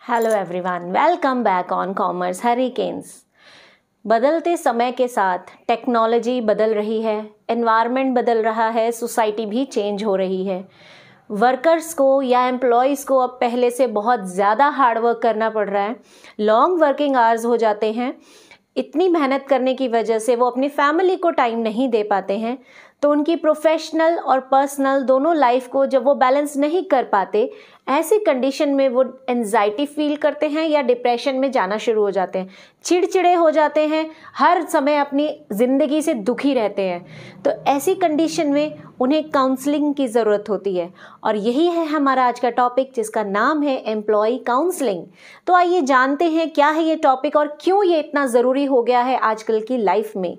Hello everyone, welcome back on commerce hurricanes. बदलते समय के साथ टेक्नोलॉजी बदल रही है, एनवायरनमेंट बदल रहा है, सोसाइटी भी चेंज हो रही है। वर्कर्स को या एम्प्लॉयज़ को अब पहले से बहुत ज़्यादा हार्डवर्क करना पड़ रहा है। लॉन्ग वर्किंग आवर्स हो जाते हैं। इतनी मेहनत करने की वजह से वो अपनी फैमिली को टाइम नहीं दे पाते हैं, तो उनकी प्रोफेशनल और पर्सनल दोनों लाइफ को जब वो बैलेंस नहीं कर पाते, ऐसी कंडीशन में वो एंजाइटी फील करते हैं या डिप्रेशन में जाना शुरू हो जाते हैं, चिड़चिड़े हो जाते हैं, हर समय अपनी ज़िंदगी से दुखी रहते हैं। तो ऐसी कंडीशन में उन्हें काउंसलिंग की ज़रूरत होती है और यही है हमारा आज का टॉपिक, जिसका नाम है एम्प्लॉय काउंसलिंग। तो आइए जानते हैं क्या है ये टॉपिक और क्यों ये इतना ज़रूरी हो गया है आजकल की लाइफ में।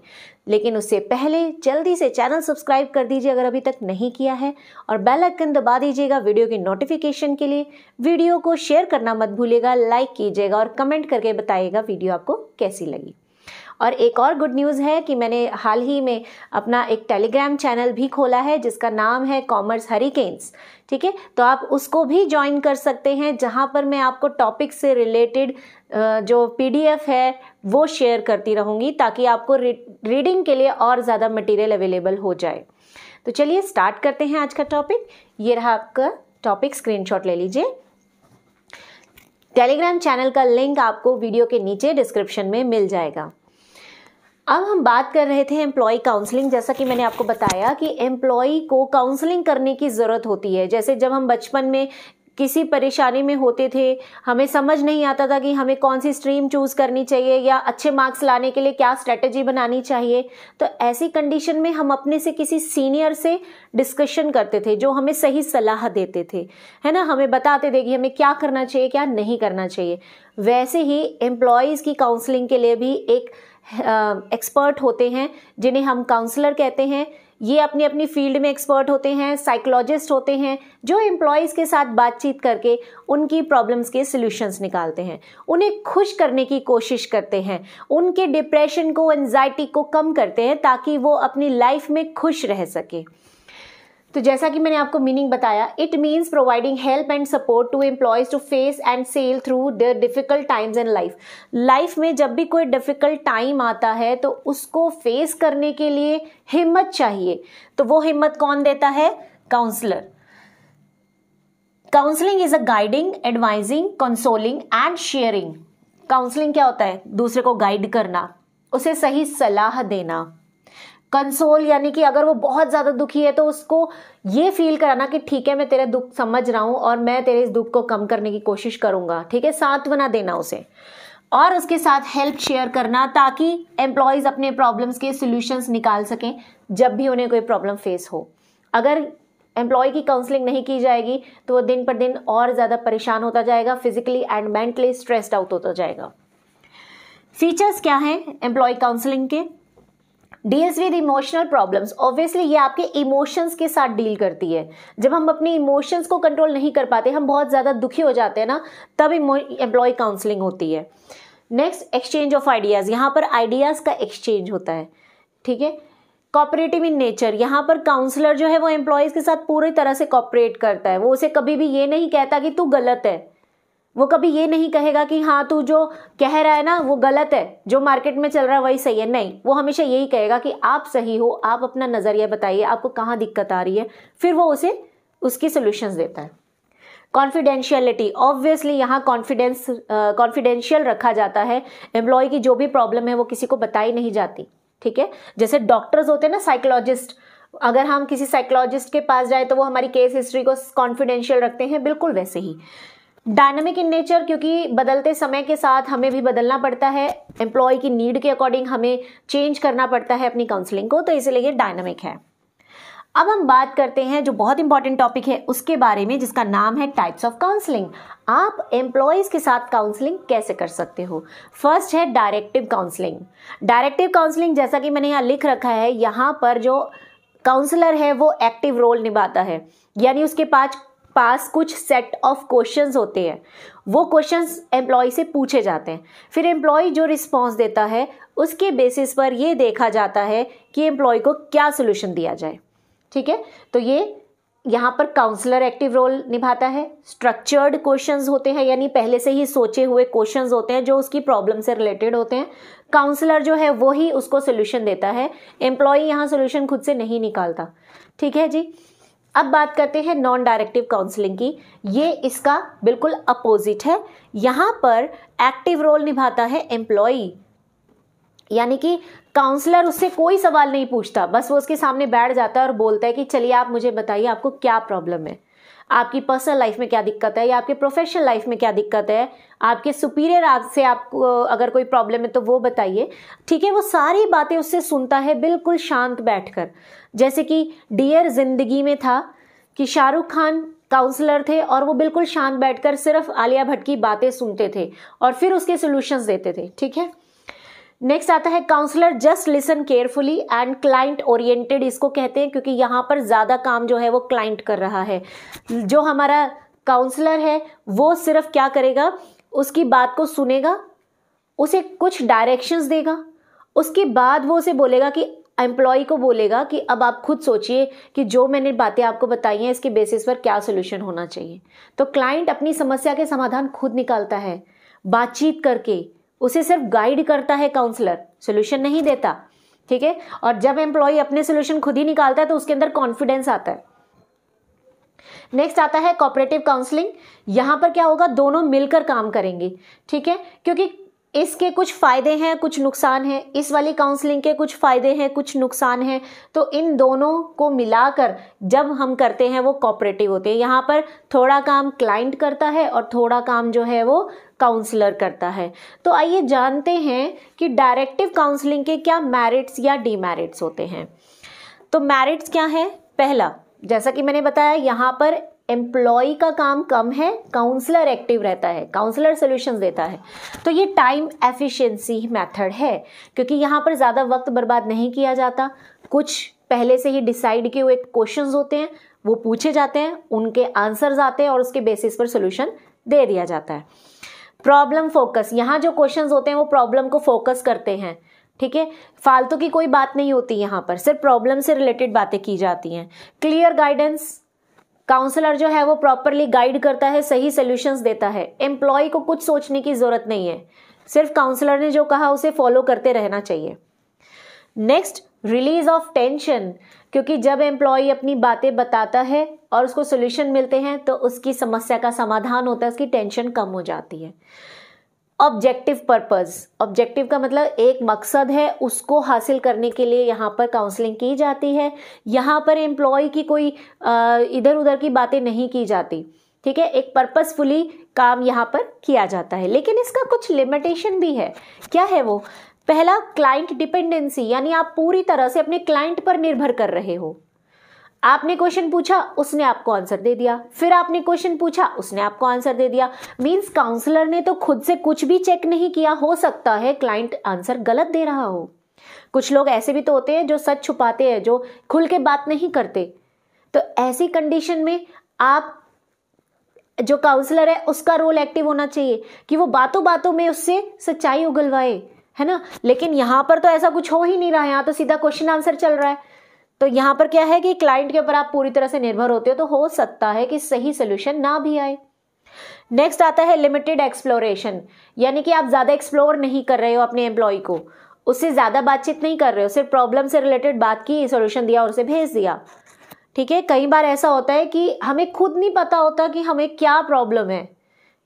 लेकिन उससे पहले जल्दी से चैनल सब्सक्राइब कर दीजिए अगर अभी तक नहीं किया है, और बेल आइकन दबा दीजिएगा वीडियो की नोटिफिकेशन के लिए। वीडियो को शेयर करना मत भूलिएगा, लाइक कीजिएगा और कमेंट करके बताइएगा वीडियो आपको कैसी लगी। और एक और गुड न्यूज़ है कि मैंने हाल ही में अपना एक टेलीग्राम चैनल भी खोला है जिसका नाम है कॉमर्स हरिकेन्स। ठीक है, तो आप उसको भी ज्वाइन कर सकते हैं, जहाँ पर मैं आपको टॉपिक से रिलेटेड जो PDF है वो शेयर करती रहूँगी, ताकि आपको रीडिंग के लिए और ज़्यादा मटेरियल अवेलेबल हो जाए। तो चलिए स्टार्ट करते हैं आज का टॉपिक। ये रहा आपका टॉपिक, स्क्रीनशॉट ले लीजिए। टेलीग्राम चैनल का लिंक आपको वीडियो के नीचे डिस्क्रिप्शन में मिल जाएगा। अब हम बात कर रहे थे एम्प्लॉय काउंसलिंग। जैसा कि मैंने आपको बताया कि एम्प्लॉय को काउंसलिंग करने की ज़रूरत होती है। जैसे जब हम बचपन में किसी परेशानी में होते थे, हमें समझ नहीं आता था कि हमें कौन सी स्ट्रीम चूज़ करनी चाहिए या अच्छे मार्क्स लाने के लिए क्या स्ट्रेटजी बनानी चाहिए, तो ऐसी कंडीशन में हम अपने से किसी सीनियर से डिस्कशन करते थे जो हमें सही सलाह देते थे, है ना, हमें बताते थे कि हमें क्या करना चाहिए क्या नहीं करना चाहिए। वैसे ही एम्प्लॉयज़ की काउंसलिंग के लिए भी एक एक्सपर्ट होते हैं जिन्हें हम काउंसलर कहते हैं। ये अपनी अपनी फील्ड में एक्सपर्ट होते हैं, साइकोलॉजिस्ट होते हैं, जो एम्प्लॉयज़ के साथ बातचीत करके उनकी प्रॉब्लम्स के सॉल्यूशंस निकालते हैं, उन्हें खुश करने की कोशिश करते हैं, उनके डिप्रेशन को, एंजाइटी को कम करते हैं ताकि वो अपनी लाइफ में खुश रह सके। तो जैसा कि मैंने आपको मीनिंग बताया, it means providing help and support to employees to face and sail through their difficult times in life. Life में जब भी कोई डिफिकल्ट टाइम आता है तो उसको फेस करने के लिए हिम्मत चाहिए। तो वो हिम्मत कौन देता है? Counsellor. Counselling is a guiding, advising, consoling and sharing. Counselling क्या होता है? दूसरे को गाइड करना, उसे सही सलाह देना। कंसोल यानी कि अगर वो बहुत ज़्यादा दुखी है तो उसको ये फील कराना कि ठीक है, मैं तेरा दुख समझ रहा हूँ और मैं तेरे इस दुख को कम करने की कोशिश करूँगा। ठीक है, सांत्वना देना उसे, और उसके साथ हेल्प शेयर करना ताकि एम्प्लॉयज़ अपने प्रॉब्लम्स के सॉल्यूशंस निकाल सकें जब भी उन्हें कोई प्रॉब्लम फेस हो। अगर एम्प्लॉय की काउंसलिंग नहीं की जाएगी तो वो दिन पर दिन और ज़्यादा परेशान होता जाएगा, physically and mentally stressed out होता जाएगा। फीचर्स क्या हैं एम्प्लॉय काउंसलिंग के? Deals with emotional problems. Obviously ये आपके इमोशंस के साथ डील करती है। जब हम अपने इमोशंस को कंट्रोल नहीं कर पाते, हम बहुत ज़्यादा दुखी हो जाते हैं ना, तब एम्प्लॉय काउंसलिंग होती है। Next, exchange of ideas. यहाँ पर आइडियाज़ का एक्सचेंज होता है। ठीक है, कोऑपरेटिव इन नेचर। यहाँ पर काउंसलर जो है वो एम्प्लॉयज़ के साथ पूरी तरह से कोऑपरेट करता है। वो उसे कभी भी ये नहीं कहता कि तू गलत है, वो कभी ये नहीं कहेगा कि हाँ तू जो कह रहा है ना वो गलत है, जो मार्केट में चल रहा है वही सही है। नहीं, वो हमेशा यही कहेगा कि आप सही हो, आप अपना नज़रिया बताइए, आपको कहाँ दिक्कत आ रही है, फिर वो उसे उसकी सॉल्यूशंस देता है। कॉन्फिडेंशियलिटी। ऑब्वियसली यहाँ कॉन्फिडेंशियल रखा जाता है। एम्प्लॉय की जो भी प्रॉब्लम है वो किसी को बताई नहीं जाती। ठीक है, जैसे डॉक्टर्स होते हैं ना, साइकोलॉजिस्ट, अगर हम किसी साइकोलॉजिस्ट के पास जाए तो वो हमारी केस हिस्ट्री को कॉन्फिडेंशियल रखते हैं, बिल्कुल वैसे ही। डायनामिक इन नेचर, क्योंकि बदलते समय के साथ हमें भी बदलना पड़ता है, एम्प्लॉय की नीड के अकॉर्डिंग हमें चेंज करना पड़ता है अपनी काउंसलिंग को, तो इसलिए ये डायनामिक है। अब हम बात करते हैं जो बहुत इंपॉर्टेंट टॉपिक है उसके बारे में, जिसका नाम है टाइप्स ऑफ काउंसलिंग। आप एम्प्लॉयज के साथ काउंसलिंग कैसे कर सकते हो? फर्स्ट है डायरेक्टिव काउंसलिंग। डायरेक्टिव काउंसलिंग, जैसा कि मैंने यहाँ लिख रखा है, यहाँ पर जो काउंसलर है वो एक्टिव रोल निभाता है, यानी उसके पास कुछ सेट ऑफ क्वेश्चंस होते हैं। वो क्वेश्चंस एम्प्लॉय से पूछे जाते हैं, फिर एम्प्लॉय जो रिस्पॉन्स देता है उसके बेसिस पर ये देखा जाता है कि एम्प्लॉय को क्या सोल्यूशन दिया जाए। ठीक है, तो ये यहाँ पर काउंसलर एक्टिव रोल निभाता है। स्ट्रक्चर्ड क्वेश्चंस होते हैं, यानी पहले से ही सोचे हुए क्वेश्चंस होते हैं जो उसकी प्रॉब्लम से रिलेटेड होते हैं। काउंसलर जो है वो ही उसको सोल्यूशन देता है, एम्प्लॉय यहाँ सोल्यूशन खुद से नहीं निकालता। ठीक है जी। अब बात करते हैं नॉन डायरेक्टिव काउंसलिंग की। ये इसका बिल्कुल अपोजिट है। यहाँ पर एक्टिव रोल निभाता है एम्प्लॉय, यानी कि काउंसलर उससे कोई सवाल नहीं पूछता, बस वो उसके सामने बैठ जाता है और बोलता है कि चलिए आप मुझे बताइए आपको क्या प्रॉब्लम है, आपकी पर्सनल लाइफ में क्या दिक्कत है या आपके प्रोफेशनल लाइफ में क्या दिक्कत है, आपके सुपीरियर से आपको अगर कोई प्रॉब्लम है तो वो बताइए। ठीक है, वो सारी बातें उससे सुनता है बिल्कुल शांत बैठकर। जैसे कि डियर जिंदगी में था कि शाहरुख खान काउंसलर थे और वो बिल्कुल शांत बैठकर सिर्फ आलिया भट्ट की बातें सुनते थे और फिर उसके सॉल्यूशंस देते थे। ठीक है, नेक्स्ट आता है counsellor just listen carefully and client oriented, इसको कहते हैं क्योंकि यहाँ पर ज़्यादा काम जो है वो क्लाइंट कर रहा है। जो हमारा काउंसलर है वो सिर्फ क्या करेगा, उसकी बात को सुनेगा, उसे कुछ डायरेक्शंस देगा, उसके बाद वो उसे बोलेगा कि एम्प्लॉय को बोलेगा कि अब आप खुद सोचिए कि जो मैंने बातें आपको बताई हैं इसके बेसिस पर क्या सोल्यूशन होना चाहिए। तो क्लाइंट अपनी समस्या के समाधान खुद निकालता है बातचीत करके, उसे सिर्फ गाइड करता है काउंसलर, सोल्यूशन नहीं देता। ठीक है, और जब एम्प्लॉय अपने सोल्यूशन खुद ही निकालता है तो उसके अंदर कॉन्फिडेंस आता है। नेक्स्ट आता है कोऑपरेटिव काउंसलिंग। यहां पर क्या होगा, दोनों मिलकर काम करेंगे। ठीक है, क्योंकि इसके कुछ फायदे हैं कुछ नुकसान हैं, इस वाली काउंसलिंग के कुछ फायदे हैं कुछ नुकसान हैं, तो इन दोनों को मिलाकर जब हम करते हैं वो कोऑपरेटिव होते हैं। यहाँ पर थोड़ा काम क्लाइंट करता है और थोड़ा काम जो है वो काउंसलर करता है। तो आइए जानते हैं कि डायरेक्टिव काउंसलिंग के क्या मेरिट्स या डीमेरिट्स होते हैं। तो मेरिट्स क्या है, पहला जैसा कि मैंने बताया यहाँ पर एम्प्लॉय का काम कम है, काउंसलर एक्टिव रहता है, काउंसलर सॉल्यूशंस देता है। तो ये टाइम एफिशिएंसी मेथड है क्योंकि यहाँ पर ज़्यादा वक्त बर्बाद नहीं किया जाता। कुछ पहले से ही डिसाइड किए हुए क्वेश्चंस होते हैं, वो पूछे जाते हैं, उनके आंसर्स आते हैं और उसके बेसिस पर सॉल्यूशन दे दिया जाता है। प्रॉब्लम फोकस, यहाँ जो क्वेश्चंस होते हैं वो प्रॉब्लम को फोकस करते हैं। ठीक है, फालतू की कोई बात नहीं होती, यहाँ पर सिर्फ प्रॉब्लम से रिलेटेड बातें की जाती हैं। क्लियर गाइडेंस, काउंसलर जो है वो प्रॉपरली गाइड करता है, सही सॉल्यूशंस देता है। एम्प्लॉय को कुछ सोचने की जरूरत नहीं है, सिर्फ काउंसलर ने जो कहा उसे फॉलो करते रहना चाहिए। नेक्स्ट, रिलीज ऑफ टेंशन, क्योंकि जब एम्प्लॉय अपनी बातें बताता है और उसको सॉल्यूशन मिलते हैं तो उसकी समस्या का समाधान होता है, उसकी टेंशन कम हो जाती है। ऑब्जेक्टिव पर्पस, ऑब्जेक्टिव का मतलब एक मकसद है, उसको हासिल करने के लिए यहाँ पर काउंसलिंग की जाती है। यहाँ पर एम्प्लॉय की कोई इधर उधर की बातें नहीं की जाती। ठीक है, एक पर्पसफुली काम यहाँ पर किया जाता है, लेकिन इसका कुछ लिमिटेशन भी है। क्या है वो, पहला क्लाइंट डिपेंडेंसी, यानी आप पूरी तरह से अपने क्लाइंट पर निर्भर कर रहे हो। आपने क्वेश्चन पूछा, उसने आपको आंसर दे दिया, फिर आपने क्वेश्चन पूछा, उसने आपको आंसर दे दिया। मींस काउंसलर ने तो खुद से कुछ भी चेक नहीं किया, हो सकता है क्लाइंट आंसर गलत दे रहा हो। कुछ लोग ऐसे भी तो होते हैं जो सच छुपाते हैं, जो खुल के बात नहीं करते। तो ऐसी कंडीशन में आप जो काउंसलर है उसका रोल एक्टिव होना चाहिए कि वो बातों बातों में उससे सच्चाई उगलवाए, है ना। लेकिन यहाँ पर तो ऐसा कुछ हो ही नहीं रहा है, यहाँ तो सीधा क्वेश्चन आंसर चल रहा है। तो यहाँ पर क्या है कि क्लाइंट के ऊपर आप पूरी तरह से निर्भर होते हो, तो हो सकता है कि सही सोल्यूशन ना भी आए। नेक्स्ट आता है लिमिटेड एक्सप्लोरेशन, यानी कि आप ज़्यादा एक्सप्लोर नहीं कर रहे हो अपने एम्प्लॉय को, उससे ज़्यादा बातचीत नहीं कर रहे हो, सिर्फ प्रॉब्लम से रिलेटेड बात की, सोल्यूशन दिया और उसे भेज दिया। ठीक है, कई बार ऐसा होता है कि हमें खुद नहीं पता होता कि हमें क्या प्रॉब्लम है।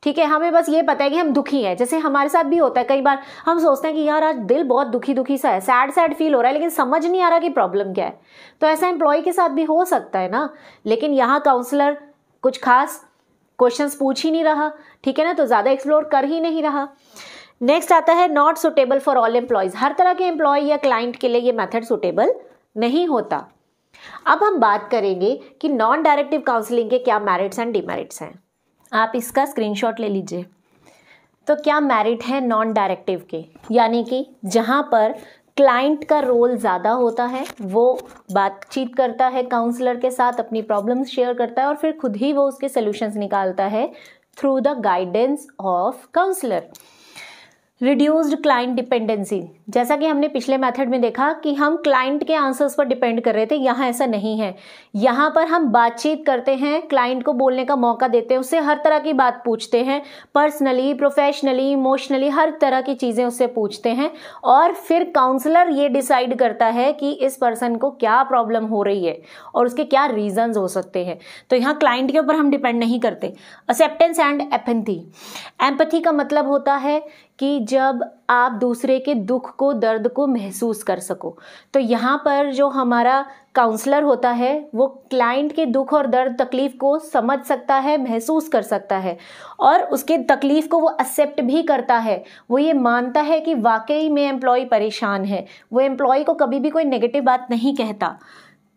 ठीक है, हमें बस ये पता है कि हम दुखी हैं। जैसे हमारे साथ भी होता है, कई बार हम सोचते हैं कि यार आज दिल बहुत दुखी दुखी सा है, सैड सैड फील हो रहा है, लेकिन समझ नहीं आ रहा कि प्रॉब्लम क्या है। तो ऐसा एम्प्लॉय के साथ भी हो सकता है ना। लेकिन यहाँ काउंसलर कुछ खास क्वेश्चंस पूछ ही नहीं रहा, ठीक है ना, तो ज़्यादा एक्सप्लोर कर ही नहीं रहा। नेक्स्ट आता है not suitable for all employees, हर तरह के एम्प्लॉय या क्लाइंट के लिए ये मेथड सुटेबल नहीं होता। अब हम बात करेंगे कि नॉन डायरेक्टिव काउंसलिंग के क्या मेरिट्स एंड डिमेरिट्स हैं। आप इसका स्क्रीनशॉट ले लीजिए। तो क्या मेरिट है नॉन डायरेक्टिव के, यानी कि जहाँ पर क्लाइंट का रोल ज़्यादा होता है, वो बातचीत करता है काउंसलर के साथ, अपनी प्रॉब्लम्स शेयर करता है और फिर खुद ही वो उसके सॉल्यूशंस निकालता है through the guidance of counsellor. Reduced client dependency, जैसा कि हमने पिछले मेथड में देखा कि हम क्लाइंट के आंसर्स पर डिपेंड कर रहे थे, यहाँ ऐसा नहीं है। यहाँ पर हम बातचीत करते हैं, क्लाइंट को बोलने का मौका देते हैं, उससे हर तरह की बात पूछते हैं, पर्सनली, प्रोफेशनली, इमोशनली, हर तरह की चीज़ें उससे पूछते हैं और फिर काउंसलर ये डिसाइड करता है कि इस पर्सन को क्या प्रॉब्लम हो रही है और उसके क्या रीजंस हो सकते हैं। तो यहाँ क्लाइंट के ऊपर हम डिपेंड नहीं करते। एक्सेप्टेंस एंड एम्पैथी, एम्पैथी का मतलब होता है कि जब आप दूसरे के दुख को, दर्द को महसूस कर सको। तो यहाँ पर जो हमारा काउंसलर होता है वो क्लाइंट के दुख और दर्द, तकलीफ को समझ सकता है, महसूस कर सकता है और उसके तकलीफ को वो एक्सेप्ट भी करता है। वो ये मानता है कि वाकई में एम्प्लॉय परेशान है, वो एम्प्लॉय को कभी भी कोई नेगेटिव बात नहीं कहता।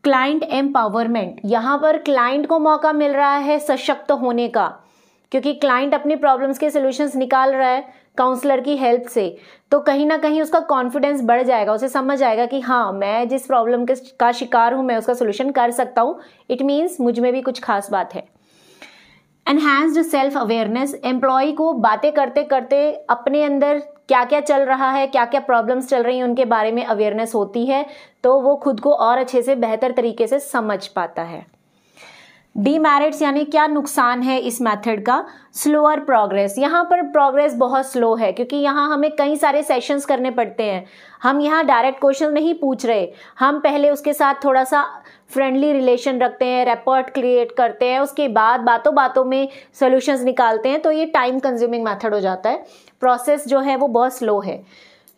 क्लाइंट एम्पावरमेंट, यहाँ पर क्लाइंट को मौका मिल रहा है सशक्त होने का, क्योंकि क्लाइंट अपनी प्रॉब्लम्स के सॉल्यूशंस निकाल रहा है काउंसलर की हेल्प से, तो कहीं ना कहीं उसका कॉन्फिडेंस बढ़ जाएगा, उसे समझ आएगा कि हाँ, मैं जिस प्रॉब्लम का शिकार हूँ मैं उसका सोल्यूशन कर सकता हूँ, इट मीन्स मुझ में भी कुछ खास बात है। एनहांस्ड सेल्फ अवेयरनेस, एम्प्लॉय को बातें करते करते अपने अंदर क्या क्या चल रहा है, क्या क्या प्रॉब्लम्स चल रही हैं उनके बारे में अवेयरनेस होती है, तो वो खुद को और अच्छे से, बेहतर तरीके से समझ पाता है। डीमेरिट्स यानी क्या नुकसान है इस मेथड का? स्लोअर प्रोग्रेस, यहाँ पर प्रोग्रेस बहुत स्लो है क्योंकि यहाँ हमें कई सारे सेशंस करने पड़ते हैं। हम यहाँ डायरेक्ट क्वेश्चन नहीं पूछ रहे, हम पहले उसके साथ थोड़ा सा फ्रेंडली रिलेशन रखते हैं, रैपोर्ट क्रिएट करते हैं, उसके बाद बातों बातों में सॉल्यूशंस निकालते हैं, तो ये टाइम कंज्यूमिंग मेथड हो जाता है। प्रोसेस जो है वो बहुत स्लो है।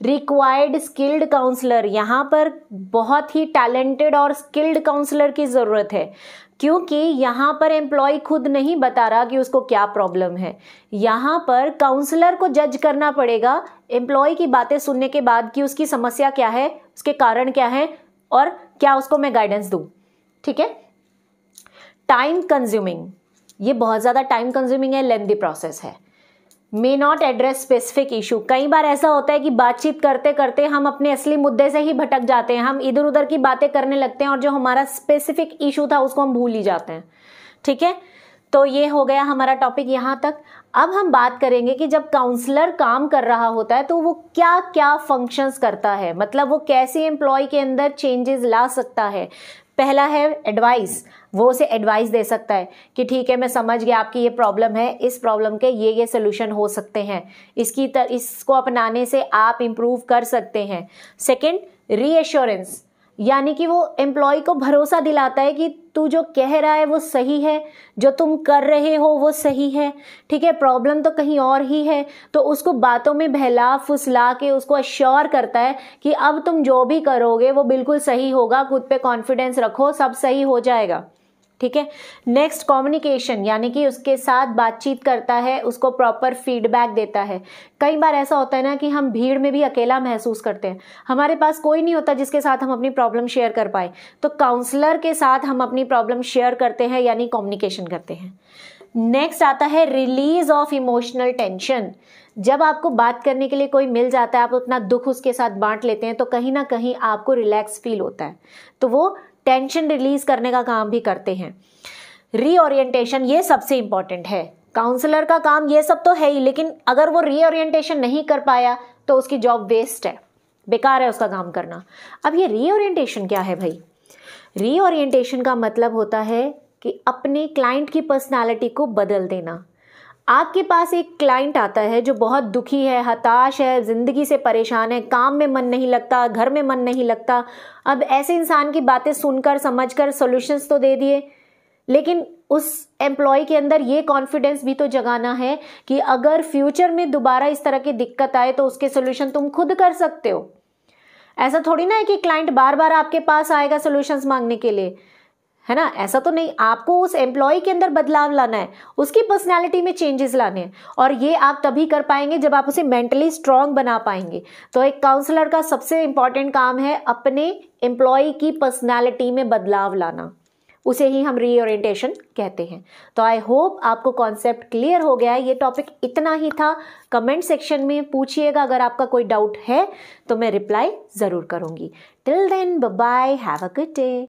रिक्वायर्ड स्किल्ड काउंसलर, यहाँ पर बहुत ही टैलेंटेड और स्किल्ड काउंसलर की ज़रूरत है क्योंकि यहाँ पर एम्प्लॉय खुद नहीं बता रहा कि उसको क्या प्रॉब्लम है। यहाँ पर काउंसलर को जज करना पड़ेगा एम्प्लॉय की बातें सुनने के बाद कि उसकी समस्या क्या है, उसके कारण क्या है और क्या उसको मैं गाइडेंस दूँ। ठीक है। टाइम कंज्यूमिंग, ये बहुत ज़्यादा टाइम कंज्यूमिंग है, लेंथी प्रोसेस है। May not address specific issue, कई बार ऐसा होता है कि बातचीत करते करते हम अपने असली मुद्दे से ही भटक जाते हैं, हम इधर उधर की बातें करने लगते हैं और जो हमारा स्पेसिफिक इशू था उसको हम भूल ही जाते हैं। ठीक है, तो ये हो गया हमारा टॉपिक यहाँ तक। अब हम बात करेंगे कि जब काउंसलर काम कर रहा होता है तो वो क्या क्या फंक्शंस करता है, मतलब वो कैसे एम्प्लॉय के अंदर चेंजेस ला सकता है। पहला है एडवाइस, वो उसे एडवाइस दे सकता है कि ठीक है, मैं समझ गया आपकी ये प्रॉब्लम है, इस प्रॉब्लम के ये सोल्यूशन हो सकते हैं, इसको अपनाने से आप इम्प्रूव कर सकते हैं। सेकंड, रीएश्योरेंस, यानी कि वो एम्प्लॉय को भरोसा दिलाता है कि तू जो कह रहा है वो सही है, जो तुम कर रहे हो वो सही है, ठीक है, प्रॉब्लम तो कहीं और ही है। तो उसको बातों में बहला फुसला के उसको अश्योर करता है कि अब तुम जो भी करोगे वो बिल्कुल सही होगा, खुद पे कॉन्फिडेंस रखो, सब सही हो जाएगा। ठीक है। नेक्स्ट, कम्युनिकेशन, यानी कि उसके साथ बातचीत करता है, उसको प्रॉपर फीडबैक देता है। कई बार ऐसा होता है ना कि हम भीड़ में भी अकेला महसूस करते हैं, हमारे पास कोई नहीं होता जिसके साथ हम अपनी प्रॉब्लम शेयर कर पाए, तो काउंसलर के साथ हम अपनी प्रॉब्लम शेयर करते हैं, यानी कम्युनिकेशन करते हैं। नेक्स्ट आता है रिलीज ऑफ इमोशनल टेंशन। जब आपको बात करने के लिए कोई मिल जाता है, आप अपना दुख उसके साथ बांट लेते हैं, तो कहीं ना कहीं आपको रिलैक्स फील होता है, तो वो टेंशन रिलीज करने का काम भी करते हैं। रीओरिएंटेशन, ये सबसे इंपॉर्टेंट है। काउंसलर का काम ये सब तो है ही, लेकिन अगर वो रीओरिएंटेशन नहीं कर पाया तो उसकी जॉब वेस्ट है, बेकार है उसका काम करना। अब ये रीओरिएंटेशन क्या है भाई? रीओरिएंटेशन का मतलब होता है कि अपने क्लाइंट की पर्सनालिटी को बदल देना। आपके पास एक क्लाइंट आता है जो बहुत दुखी है, हताश है, ज़िंदगी से परेशान है, काम में मन नहीं लगता, घर में मन नहीं लगता। अब ऐसे इंसान की बातें सुनकर समझकर सॉल्यूशंस तो दे दिए, लेकिन उस एम्प्लॉय के अंदर ये कॉन्फिडेंस भी तो जगाना है कि अगर फ्यूचर में दोबारा इस तरह की दिक्कत आए तो उसके सॉल्यूशन तुम खुद कर सकते हो। ऐसा थोड़ी ना है कि क्लाइंट बार बार आपके पास आएगा सॉल्यूशंस मांगने के लिए, है ना, ऐसा तो नहीं। आपको उस एम्प्लॉय के अंदर बदलाव लाना है, उसकी पर्सनालिटी में चेंजेस लाने हैं, और ये आप तभी कर पाएंगे जब आप उसे मेंटली स्ट्रांग बना पाएंगे। तो एक काउंसलर का सबसे इंपॉर्टेंट काम है अपने एम्प्लॉय की पर्सनालिटी में बदलाव लाना, उसे ही हम रीओरिएंटेशन कहते हैं। तो आई होप आपको कॉन्सेप्ट क्लियर हो गया है। ये टॉपिक इतना ही था। कमेंट सेक्शन में पूछिएगा, अगर आपका कोई डाउट है तो मैं रिप्लाई ज़रूर करूँगी। Till then, bye bye, have a good day.